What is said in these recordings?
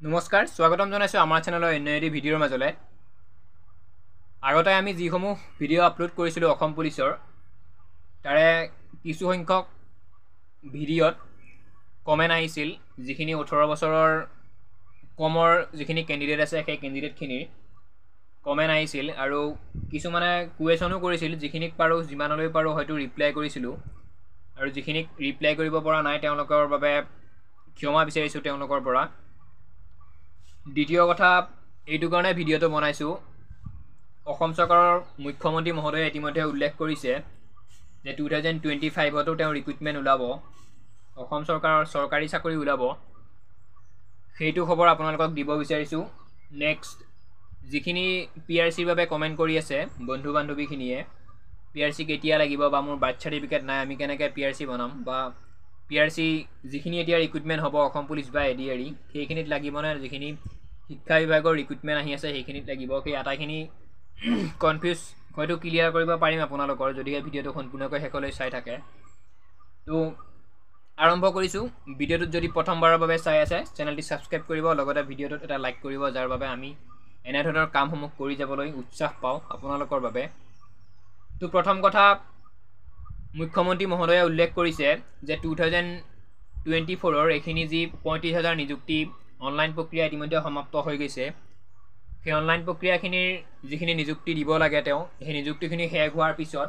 নমস্কাৰ স্বাগতম জনাইছো আমাৰ চেনেলৰ অন্য এটি ভিডিঅ'ৰ মাজলে আগতে আমি যিসমূহ ভিডিঅ' আপলোড কৰিছিলো অসম পুলিচৰ তাৰে কিছু সংখ্যক ভিডিঅ'ত কমেন্ট আহিছিল যিখিনি 18 বছৰৰ কমৰ যিখিনি ক্যান্ডিডেট আছে সেই ক্যান্ডিডেটখিনিৰ কমেন্ট আহিছিল আৰু কিছুমানে কুৱেশ্যনো কৰিছিল যিখিনিক পাৰো যিমানলৈ পাৰো হয়তো ৰিপ্লাই কৰিছিলো আৰু যিখিনিক ৰিপ্লাই কৰিব পৰা নাই তেওঁলোকৰ বাবে ক্ষমা বিচাৰিছো তেওঁলোকৰ পৰা দ্বিতীয় কথা এইটো কাৰণে ভিডিঅ'টো বনাইছো অসম চৰকাৰৰ মুখ্যমন্ত্ৰী মহোদয়ে ইতিমধ্যে উল্লেখ কৰিছে যে 2025 তো তেওঁ ৰিক্ৰুটমেন্ট ওলাব অসম চৰকাৰৰ চৰকাৰী চাকৰি ওলাব সেইটো খবৰ আপোনালোকক দিব বিচাৰিছো নেক্সট যিখিনি পিআৰসিৰ বাবে কমেন্ট কৰি আছে বন্ধু বান্ধৱীখিনিয়ে পিআৰসি কেতিয়া লাগিব বা মোৰ বাৰ্থ সাৰ্টিফিকেট নাই আমি কেনেকৈ পিআৰসি বনাম বা পিআৰসি যিখিনি এতিয়া ৰিক্ৰুটমেন্ট হ'ব অসম পুলিচ বা এডিআৰই সেইখিনিত লাগিবনে যিখিনি শিক্ষা বিভাগৰ ৰিক্ৰুটমেন্ট আহি আছে সেইখিনিত লাগিব সেই আটাইখিনি কনফিউজ হয়তো ক্লিয়াৰ কৰিব পাৰিম আপোনালোকৰ যদি এই ভিডিঅ'টো সম্পূৰ্ণকৈ শেষলৈ চাই থাকে তো আৰম্ভ কৰিছো ভিডিঅ'টোত যদি প্ৰথমবাৰৰ বাবে চাই আছে চেনেলটি সাবস্ক্ৰাইব কৰিব লগতে ভিডিঅ'টোত এটা লাইক কৰিব যাৰ বাবে আমি এনে ধৰণৰ কামসমূহ কৰি যাবলৈ উৎসাহ পাওঁ আপোনালোকৰ বাবে তো প্ৰথম কথা মুখ্যমন্ত্ৰী মহোদয়ে উল্লেখ কৰিছে যে 2024 এখিনি যি 35,000 নিযুক্তি অনলাইন প্ৰক্ৰিয়া ইতিমধ্যে সমাপ্ত হৈ গৈছে সেই অনলাইন প্ৰক্ৰিয়াখিনিৰ যিখিনি নিযুক্তি দিব লাগে তেওঁ সেই নিযুক্তিখিনি শেষ হোৱাৰ পিছত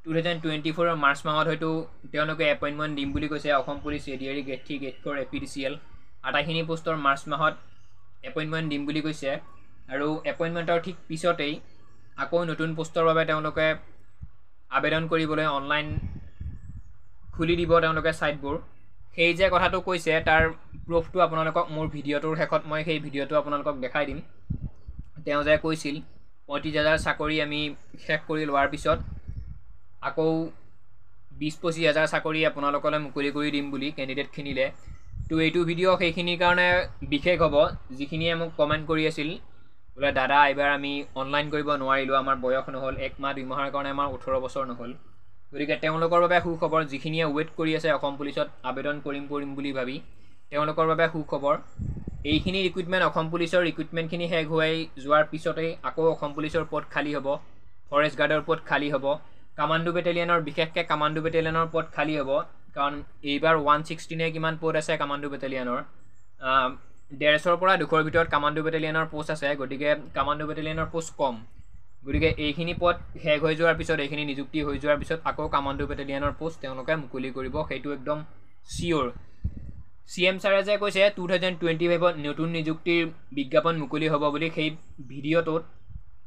2024 মাৰ্চ মাহত হয়তো তেওঁলোকে এপইণ্টমেণ্ট দিম বুলি কৈছে Assam police ADRE grade 3 grade 4 APDCL আটাইখিনি পোষ্টৰ মাৰ্চ মাহত এপইণ্টমেণ্ট দিম বুলি কৈছে আৰু এপইণ্টমেণ্টৰ ঠিক পিছতেই আকৌ নতুন পোষ্টৰ বাবে তেওঁলোকে আবেদন কৰিবলৈ অনলাইন খুলি দিব তেওঁলোকে সাইটবোৰ সেই যে কথাটো কৈছে তাৰ প্ৰুফটো আপোনালোকক মোৰ ভিডিঅ'টোৰ শেষত মই সেই ভিডিঅ'টো আপোনালোকক দেখাই দিম তেওঁ যে কৈছিল 35,000 চাকৰি আমি শেষ কৰি লোৱাৰ পিছত আকৌ 20-25,000 চাকৰি আপোনালোকলৈ মুকলি কৰি দিম বুলি ক্যান্ডিডেটখিনিলে তো এইটো ভিডিঅ' সেইখিনিৰ কাৰণে বিশেষ হ'ব যিখিনিয়ে মোক কমেন্ট কৰি আছিল বোলে দাদা এবাৰ আমি অনলাইন কৰিব নোৱাৰিলো আমাৰ বয়স নহল এক মাহ দুই মাহৰ কাৰণে আমাৰ 18 বছৰ নহল গতিকে তেওঁলোকৰ বাবে সুখবৰ যিখিনিয়ে ৱেট কৰি আছে অসম পুলিচত আবেদন কৰিম বুলি ভাবি তেওঁলোকৰ বাবে সুখবৰ এইখিনি ৰিক্ৰুটমেন্ট অসম পুলিচৰ ৰিক্ৰুটমেন্টখিনি শেষ হৈ যোৱাৰ পিছতে আকৌ অসম পুলিচৰ পদ খালী হ'ব ফৰেষ্ট গাৰ্ডৰ পদ খালী হ'ব কামাণ্ডো বেটেলিয়নৰ বিশেষকৈ কামাণ্ডো বেটেলিয়নৰ পদ খালী হ'ব কাৰণ এইবাৰ 116 নে কিমান পদ আছে কামাণ্ডো বেটেলিয়নৰ 150 পৰা 200ৰ ভিতৰত কামাণ্ডো বেটেলিয়নৰ পোষ্ট আছে গতিকে কামাণ্ডো বেটেলিয়নৰ পোষ্ট কম গতিকে এইখিনি পদ শেষ হৈ যোৱাৰ পিছত এইখিনি নিযুক্তি হৈ যোৱাৰ পিছত আকৌ কামাণ্ডো বেটেলিয়নৰ পোষ্ট তেওঁলোকে মুকলি কৰিব সেইটো একদম সিওৰ সিএম ছাৰে যে কৈছে 2025ত নতুন নিযুক্তিৰ বিজ্ঞাপন মুকলি হ'ব বুলি সেই ভিডিঅ'টোত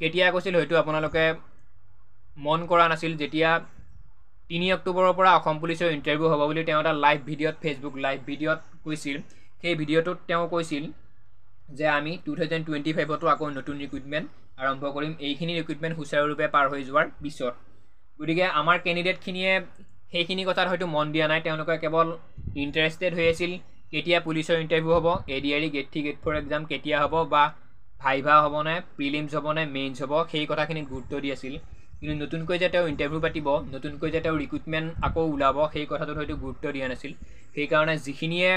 কেতিয়া কৈছিল হয়তো আপোনালোকে মন কৰা নাছিল যেতিয়া 3 অক্টোবৰৰ পৰা অসম পুলিচৰ ইণ্টাৰভিউ হ'ব বুলি তেওঁ এটা লাইভ ভিডিঅ'ত ফেচবুক লাইভ ভিডিঅ'ত কৈছিল সেই ভিডিঅ'টোত তেওঁ কৈছিল যে আমি 2025তো আকৌ নতুন ৰিক্ৰুটমেন্ট আৰম্ভ কৰিম এইখিনি ৰিক্ৰুটমেন্ট সুচাৰুৰূপে পাৰ হৈ যোৱাৰ পিছত গতিকে আমাৰ ক্যান্ডিডেটখিনিয়ে সেইখিনি কথাত হয়তো মন দিয়া নাই তেওঁলোকে কেৱল ইন্টাৰেষ্টেড হৈ আছিল কেতিয়া পুলিচৰ ইণ্টাৰভিউ হ'ব এডিআৰই গ্ৰেড 3 গ্ৰেড 4 এক্সাম কেতিয়া হ'ব বা ভাইভা হ'বনে প্ৰিলিমছ হ'বনে মেইনছ হ'ব সেই কথাখিনিত গুৰুত্ব দি আছিল কিন্তু নতুনকৈ যে তেওঁ ইণ্টাৰভিউ পাতিব নতুনকৈ যে তেওঁ ৰিক্ৰুটমেন্ট আকৌ ওলাব সেই কথাটোত হয়তো গুৰুত্ব দিয়া নাছিল সেইকাৰণে যিখিনিয়ে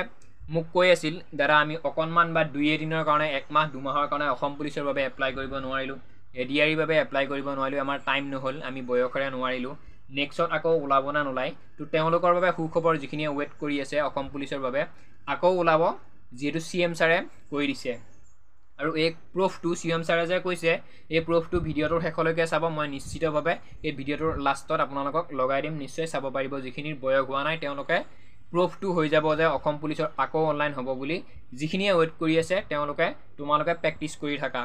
মোক কৈ আছিল দাদা আমি অকণমান বা 2 দিনৰ কাৰণে এক মাহ দুমাহৰ কাৰণে অসম পুলিচৰ বাবে এপ্লাই কৰিব নোৱাৰিলো এডিআৰইৰ বাবে এপ্লাই কৰিব নোৱাৰিলো আমাৰ টাইম নহ'ল আমি বয়সৰে নোৱাৰিলো নেক্সট আকৌ ওলাব না নোলাই তো তেওঁলোকৰ বাবে সুখবৰ যিখিনিয়ে ৱেট কৰি আছে অসম পুলিচৰ বাবে আকৌ ওলাব যেটো সিএম ছাৰে কৈ দিছে আৰু এই প্ৰুফটো সিএম ছাৰে যে কৈছে এই প্ৰুফটো ভিডিঅ'টোৰ শেষলৈকে চাব মই নিশ্চিতভাৱে এই ভিডিঅ'টোৰ লাষ্টত আপোনালোকক লগাই দিম নিশ্চয় চাব পাৰিব যিখিনিৰ বয়স হোৱা নাই তেওঁলোকে প্ৰুফটো হৈ যাব যে অসম পুলিচৰ আকৌ অনলাইন হ'ব বুলি যিখিনিয়ে ৱেট কৰি আছে তোমালোকে প্ৰেক্টিছ কৰি থাকা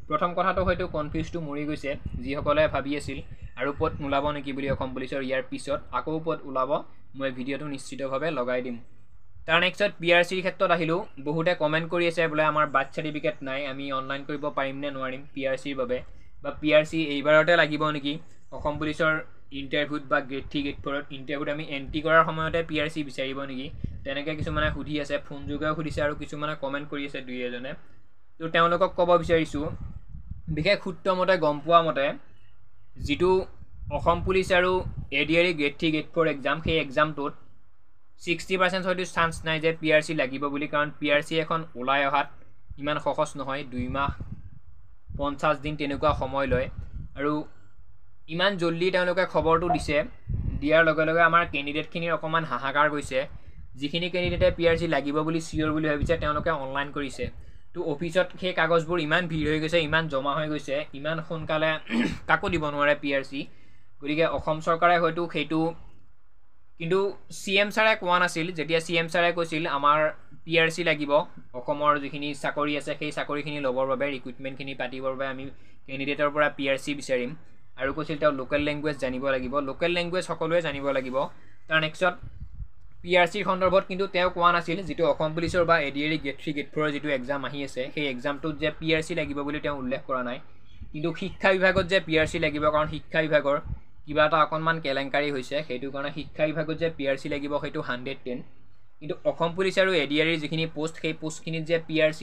প্ৰথম কথাটো হয়তো কনফিউজটো মৰি গৈছে যিসকলে ভাবি আছিল আৰু পদ নোলাব নেকি বুলি অসম পুলিচৰ ইয়াৰ পিছত আকৌ পদ ওলাব মই ভিডিঅ'টো নিশ্চিতভাৱে লগাই দিম তাৰ নেক্সট পিআৰসিৰ ক্ষেত্ৰত আহিলো বহুতে কমেন্ট কৰি আছে বোলে আমাৰ বাৰ্থ সাৰ্টিফিকেট নাই আমি অনলাইন কৰিব পাৰিম নে নোৱাৰিম পিআৰসিৰ বাবে বা পিআৰসি এইবাৰতে লাগিব নেকি অসম পুলিচৰ ইণ্টাৰভিউত বা গ্ৰেড 3 গ্ৰেড 4ত ইণ্টাৰভিউত আমি এন্ট্ৰি কৰাৰ সময়তে পিআৰসি বিচাৰিব নেকি তেনেকৈ কিছুমানে সুধি আছে ফোন যোগেও সুধিছে আৰু কিছুমানে কমেন্ট কৰি আছে দুই এজনে তো তেওঁলোকক ক'ব বিচাৰিছো বিশেষ সূত্ৰ মতে গম পোৱা মতে যেটো অসম পুলিচ আৰু এডিআৰই গ্ৰেড 3 গ্ৰেড 4 এক্সাম সেই এক্সামটোত 60% হয়তো চান্স নাই যে পিআৰসি লাগিব বুলি কাৰণ পিআরসি এখন ওলাই অহাত ইমান সহজ নহয় 2 মাহ 50 দিন তেনেকুৱা সময় লয় আৰু ইমান জলদি তেওঁলোকে খবৰটো দিছে দিয়াৰ লগে লগে আমাৰ কেণ্ডিডেটখিনিৰ অকণমান হাহাকাৰ গৈছে যিখিনি কেণ্ডিডেটে PRC লাগিব বুলি চিয়ৰ বুলি ভাবিছে তেওঁলোকে অনলাইন কৰিছে তো অফিচত সেই কাগজবোৰ ইমান ভিৰ হৈ গৈছে ইমান জমা হৈ গৈছে ইমান সোনকালে কাকো দিব নোৱাৰে PRC গতিকে অসম চৰকাৰে হয়তো সেইটো কিন্তু CM ছাৰে কোৱা নাছিল যেতিয়া CM ছাৰে কৈছিল আমাৰ PRC লাগিব অসমৰ যিখিনি চাকৰি আছে সেই চাকৰিখিনি ল'বৰ বাবে ৰিক্ৰুটমেণ্টখিনি পাতিবৰ বাবে আমি কেণ্ডিডেটৰ পৰা PRC বিচাৰিম আৰু কৈছিল তেওঁ লোকেল লেংগুৱেজ জানিব লাগিব লোকেল লেংগুৱেজ সকলোৱে জানিব লাগিব তাৰ নেক্সট PRC সন্দৰ্ভত কিন্তু তেওঁ কোৱা নাছিল যেটো অসম পুলিচৰ বা ADRE গেট 3 গেট 4 যেটো এক্সাম আহি আছে সেই এক্সামটোত যে PRC লাগিব বুলি তেওঁ উল্লেখ কৰা নাই কিন্তু শিক্ষা বিভাগত যে PRC লাগিব কাৰণ শিক্ষা বিভাগৰ কিবা এটা অকনমান কেলেংকাৰী হৈছে সেইটো কাৰণে শিক্ষা বিভাগত যে PRC লাগিব সেইটো 110 কিন্তু অসম পুলিচ আৰু ADRE যিখিনি পোষ্ট সেই পোষ্টখিনিত যে PRC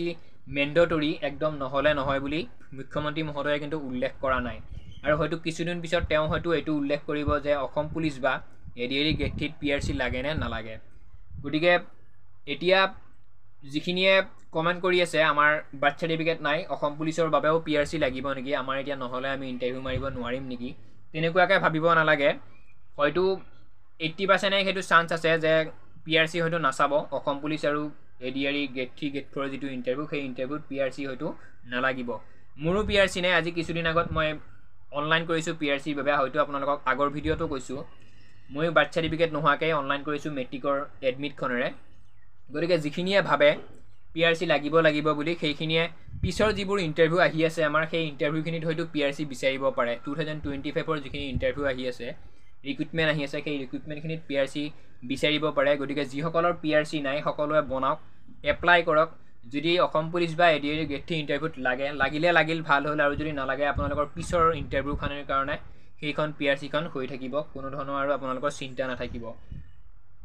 মেন্ডেটৰি একদম নহলে নহয় বুলি মুখ্যমন্ত্ৰী মহোদয়ে কিন্তু উল্লেখ কৰা নাই আৰু হয়তো কিছুদিন পিছত তেওঁ হয়তো এটো উল্লেখ কৰিব যে অসম পুলিচ বা ADRE গেট 3 PRC লাগে নে নালাগে গতিকে এতিয়া যিখিনিয়ে কমেন্ট কৰি আছে আমাৰ বাৰ্থ সাৰ্টিফিকেট নাই অসম পুলিচৰ বাবেও PRC লাগিব নেকি আমাৰ এতিয়া নহলে আমি ইন্টাৰভিউ মাৰিব নোৱাৰিম নেকি তেনেকুৱাকে ভাবিব নালাগে হয়তো 80% হেতু চান্স আছে যে PRC হয়তো নাচাব অসম পুলিচ আৰু ADRE গেট 3 গেট 4 যেটো ইন্টাৰভিউ সেই ইন্টাৰভিউত PRC হয়তো নালাগিব মোৰো PRC নাই আজি কিছুদিন আগত মই অনলাইন কৰিছো PRC বাবে হয়তো আপোনালোকক আগৰ ভিডিওটো কৈছো মই বাৰ্থ সাৰ্টিফিকেট নোহাকে অনলাইন কৰিছো মেট্ৰিকৰ এডমিট খনৰে গতিকে যিখিনিয়ে ভাবে PRC লাগিব বুলি সেইখিনিয়ে পিছৰ যিবোৰ ইন্টাৰভিউ আহি আছে আমাৰ সেই ইন্টাৰভিউখিনিত হয়তো PRC বিচাৰিব পাৰে 2025 ৰ যিখিনি ইন্টাৰভিউ আহি আছে ৰিক্ৰুটমেন্ট আহি আছে সেই ৰিক্ৰুটমেন্টখিনিত PRC বিচাৰিব পাৰে গতিকে যিসকলৰ PRC নাই সকলোৱে বনাওক এপ্লাই কৰক যদি অসম পুলিচ বা ADRE গেট 3 ইন্টাৰভিউত লাগিল ভাল হ'ল আৰু যদি নালাগে আপোনালোকৰ পিছৰ ইন্টাৰভিউ খানৰ কাৰণে সেইখন PRC খন হৈ থাকিব কোনো ধৰণৰ আৰু আপোনালোকৰ চিন্তা নাথাকিব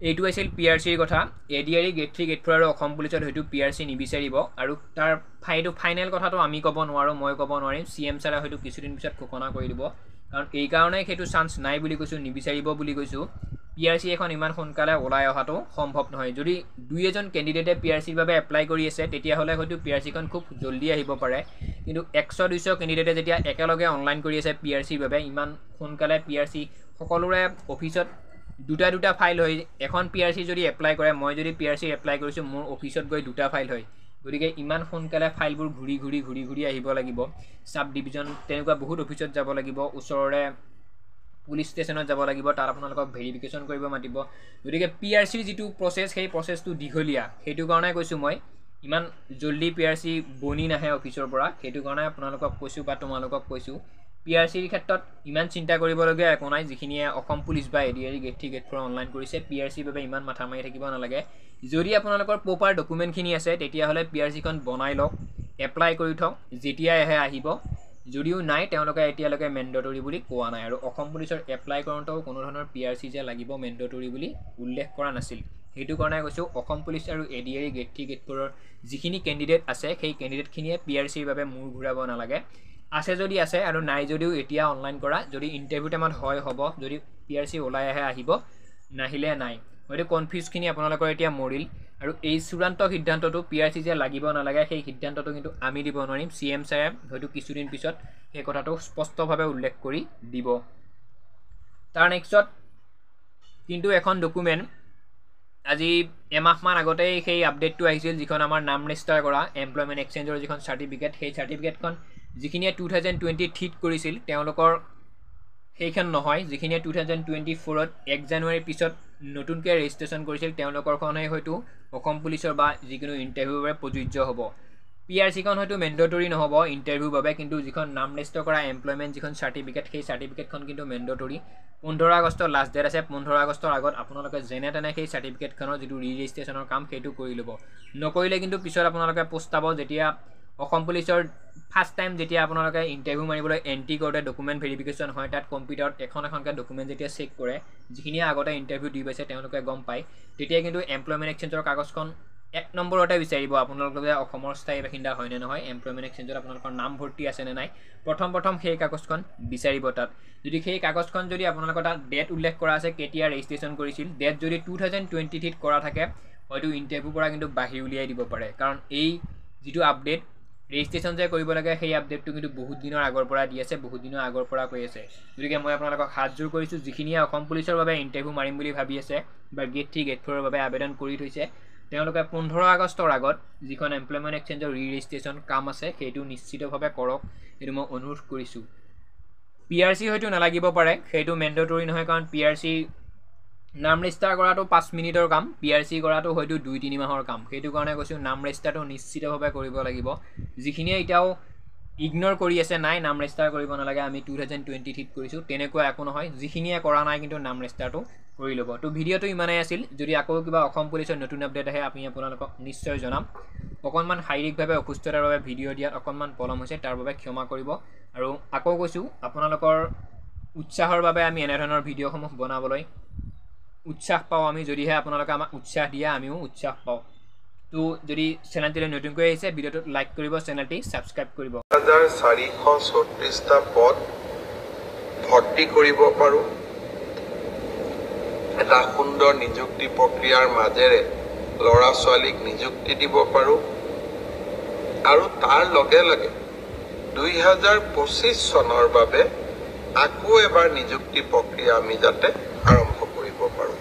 এইটো আছিল PRC ৰ কথা ADRE গেট 3 গেট 4 আৰু অসম পুলিচৰ হয়তো PRC নিবিচাৰিব আৰু তাৰ ফাইনেল কথাটো আমি ক'ব নোৱাৰো মই ক'ব নোৱাৰিম CM ছাৰে হয়তো কিছুদিন পিছত ঘোষণা কৰি দিব কাৰণ এই কাৰণে সেইটো চান্স নাই বুলি কৈছো নিবিচাৰিব বুলি কৈছো PRC এখন ইমান সোনকালে ওলাই অহাটো সম্ভৱ নহয় যদি দুই এজন ক্যান্ডিডেটে PRC ৰ বাবে এপ্লাই কৰি আছে তেতিয়া হলে হয়তো PRC খন খুব জলদি আহিব পাৰে কিন্তু 100 200 ক্যান্ডিডেটে যেতিয়া একেলগে অনলাইন কৰি আছে PRC ৰ বাবে ইমান সোনকালে PRC সকলোৰে অফিচত দুটা ফাইল হয় এখন PRC যদি এপ্লাই কৰে মই যদি PRC এপ্লাই কৰিছো মোৰ অফিচত গৈ দুটা ফাইল হয় গতিকে ইমান সোনকালে ফাইলবোৰ ঘুৰি আহিব লাগিব সাব ডিভিজন তেনেকুৱা বহুত অফিচত যাব লাগিব ওচৰৰে পুলিচ ষ্টেচনত যাব লাগিব তাৰ আপোনালোকক ভেৰিফিকেশন কৰিব মাতিব গতিকে PRC যেটো প্ৰসেস সেই প্ৰসেসটো দীঘলীয়া হেতু কাৰণে কৈছো মই ইমান জলদি PRC বনি নাহে অফিচৰ পৰা হেতু কাৰণে আপোনালোকক কৈছো বা তোমালোকক কৈছো PRC ৰ ক্ষেত্ৰত ইমান চিন্তা কৰিবলগীয়া একো নাই যিখিনিয়ে অসম পুলিচ বা ADRE গেট 3 গেট 4 অনলাইন কৰিছে PRC বাবে ইমান মাথা মাৰি থাকিব নালাগে যদি আপোনালোকৰ প্ৰপাৰ ডকুমেন্টখিনি আছে তেতিয়া হলে PRC খন বনাই লওক এপ্লাই কৰি থক যেতিয়া আহে আহিব যদিও নাই তেওঁলোকে এতিয়ালৈকে মেন্ডেটৰি বুলি কোৱা নাই আৰু অসম পুলিচৰ এপ্লাই কৰোঁতেও কোনো ধৰণৰ PRC যে লাগিব মেন্ডেটৰি বুলি উল্লেখ কৰা নাছিল হেতু কাৰণে কৈছো অসম পুলিচ আৰু ADRE গেট 3 গেট 4 ৰ যিখিনি ক্যান্ডিডেট আছে সেই ক্যান্ডিডেটখিনিয়ে PRC ৰ বাবে মূৰ ঘূৰাব নালাগে আছে যদি আছে আৰু নাই যদিও এতিয়া অনলাইন কৰা যদি ইন্টাৰভিউ টাইমত হয় হ'ব যদি PRC ওলাই আহে আহিব নাহিলে নাই হয়তো কনফিউজখিনি আপোনালোকৰ এতিয়া মৰিল আৰু এই চূড়ান্ত সিদ্ধান্তটো PRC যে লাগিব নালাগে সেই সিদ্ধান্তটো কিন্তু আমি দিব নোৱাৰিম CM ছাৰে হয়তো কিছুদিন পিছত সেই কথাটো স্পষ্টভাৱে উল্লেখ কৰি দিব তাৰ নেক্সট কিন্তু এখন ডকুমেন্ট আজি এমাহমান আগতে সেই আপডেটটো আহিছিল যিখন আমাৰ নাম ৰেজিষ্টাৰ কৰা এমপ্লয়মেন্ট এক্সচেঞ্জৰ যিখন সাৰ্টিফিকেট সেই সাৰ্টিফিকেটখন যিখিনিয়ে 2020 ঠিক কৰিছিল তেওঁলোকৰ সেইখন নহয় যিখিনিয়ে 2024 ত 1 জানুৱাৰী পিছত নতুনকৈ ৰেজিষ্ট্ৰেচন কৰিছিল তেওঁলোকৰখনহে হয়তো অসম পুলিচৰ বা যিকোনো ইন্টাৰভিউৰ বাবে প্ৰযোজ্য হ'ব PRC খন হয়তো মেন্ডেটৰি নহব ইন্টাৰভিউৰ বাবে কিন্তু যিখন নাম ৰেজিষ্টাৰ কৰা এমপ্লয়মেন্ট যিখন সাৰ্টিফিকেট সেই সাৰ্টিফিকেটখন কিন্তু মেন্ডেটৰি 15 আগষ্ট লাষ্ট ডেট আছে 15 আগষ্টৰ আগত আপোনালোকে জেনে তেনে সেই সাৰ্টিফিকেটখনৰ যেটো ৰি-ৰেজিষ্ট্ৰেচনৰ কাম সেইটো কৰি ল'ব নকৰিলে কিন্তু পিছত আপোনালোকে পস্তাব যেতিয়া অসম পুলিচৰ ফাৰ্স্ট টাইম যেতিয়া আপোনালোকে ইন্টাৰভিউ মাৰিবলৈ এন্ট্ৰি কৰোতে ডকুমেন্ট ভেৰিফিকেশন হয় তাত কম্পিউটাৰত এখনকে ডকুমেন্ট যেতিয়া চেক কৰে যিখিনি আগতে ইন্টাৰভিউ দি পাইছে তেওঁলোকে গম পায় তেতিয়া কিন্তু এমপ্লয়মেন্ট এক্সচেঞ্জৰ কাগজখন এক নম্বৰতে বিচাৰিব আপোনালোকে অসমৰ স্থায়ী বাসিন্দা হয় নে নহয় এমপ্লয়মেন্ট এক্সচেঞ্জত আপোনালোকৰ নাম ভৰ্তি আছে নে নাই প্ৰথম সেই কাগজখন বিচাৰিব তাত যদি সেই কাগজখন যদি আপোনালোকৰ তাত ডেট উল্লেখ কৰা আছে কেতিয়া ৰেজিষ্ট্ৰেচন কৰিছিল ডেট যদি 2023 ত কৰা থাকে হয়তো ইন্টাৰভিউ পৰা কিন্তু বাহিৰ উলিয়াই দিব পাৰে কাৰণ এই যিটো আপডেট ৰেজিষ্ট্ৰেশ্যন যে কৰিব লাগে সেই আপডেটটো কিন্তু বহুত দিনৰ আগৰ পৰা দি আছে, বহুত দিনৰ আগৰ পৰা কৈ আছে। গতিকে মই আপোনালোকক হাত জোৰ কৰিছোঁ, যিখিনিয়ে অসম পুলিচৰ বাবে ইণ্টাৰভিউ মাৰিম বুলি ভাবি আছে বা গেট 3 গেট 4ৰ বাবে আবেদন কৰি থৈছে, তেওঁলোকে 15 আগষ্টৰ আগত যিখন এমপ্লয়মেণ্ট এক্সচেঞ্জৰ ৰিৰেজিষ্ট্ৰেশ্যন কাম আছে সেইটো নিশ্চিতভাৱে কৰক, এইটো মই অনুৰোধ কৰিছোঁ। PRC হয়তো নালাগিব পাৰে, সেইটো মেণ্ডেটৰী নহয়, কাৰণ PRC নাম ৰেজিষ্টাৰ কৰাটো 5 মিনিটৰ কাম, PRC কৰাটো হয়তো 2-3 মাহৰ কাম। সেইটো কাৰণে কৈছোঁ নাম ৰেজিষ্টাৰটো নিশ্চিতভাৱে কৰিব লাগিব। যিখিনিয়ে এতিয়াও ইগন'ৰ কৰি আছে, নাই নাম ৰেজিষ্টাৰ কৰিব নালাগে, আমি 2023 কৰিছোঁ, তেনেকুৱা একো নহয়। যিখিনিয়ে কৰা নাই কিন্তু নাম ৰেজিষ্টাৰটো কৰি ল'ব। তো ভিডিঅ'টো ইমানেই আছিল। যদি আকৌ কিবা অসম পুলিচৰ নতুন আপডেট আহে আমি আপোনালোকক নিশ্চয় জনাম। অকণমান শাৰীৰিকভাৱে অসুস্থতাৰ বাবে ভিডিঅ' দিয়াত অকণমান পলম হৈছে, তাৰ বাবে ক্ষমা কৰিব। আৰু আকৌ কৈছোঁ, আপোনালোকৰ উৎসাহৰ বাবে আমি এনেধৰণৰ ভিডিঅ'সমূহ বনাবলৈ উৎসাহ পাওঁ আমি, যদিহে আপোনালোকে আমাক উৎসাহ দিয়ে আমিও উৎসাহ পাওঁ। তো যদি চেনেলটোলৈ নতুনকৈ আহিছে ভিডিঅ'টোত লাইক কৰিব, চেনেলটি ছাবস্ক্ৰাইব কৰিব। 1434টা পদ ভৰ্তি কৰিব পাৰোঁ। এটা সুন্দৰ নিযুক্তি প্ৰক্ৰিয়াৰ মাজেৰে ল'ৰা ছোৱালীক নিযুক্তি দিব পাৰোঁ। আৰু তাৰ লগে লগে 2025 চনৰ বাবে আকৌ এবাৰ নিযুক্তি প্ৰক্ৰিয়া আমি যাতে আৰম্ভ কৰিব পাৰোঁ।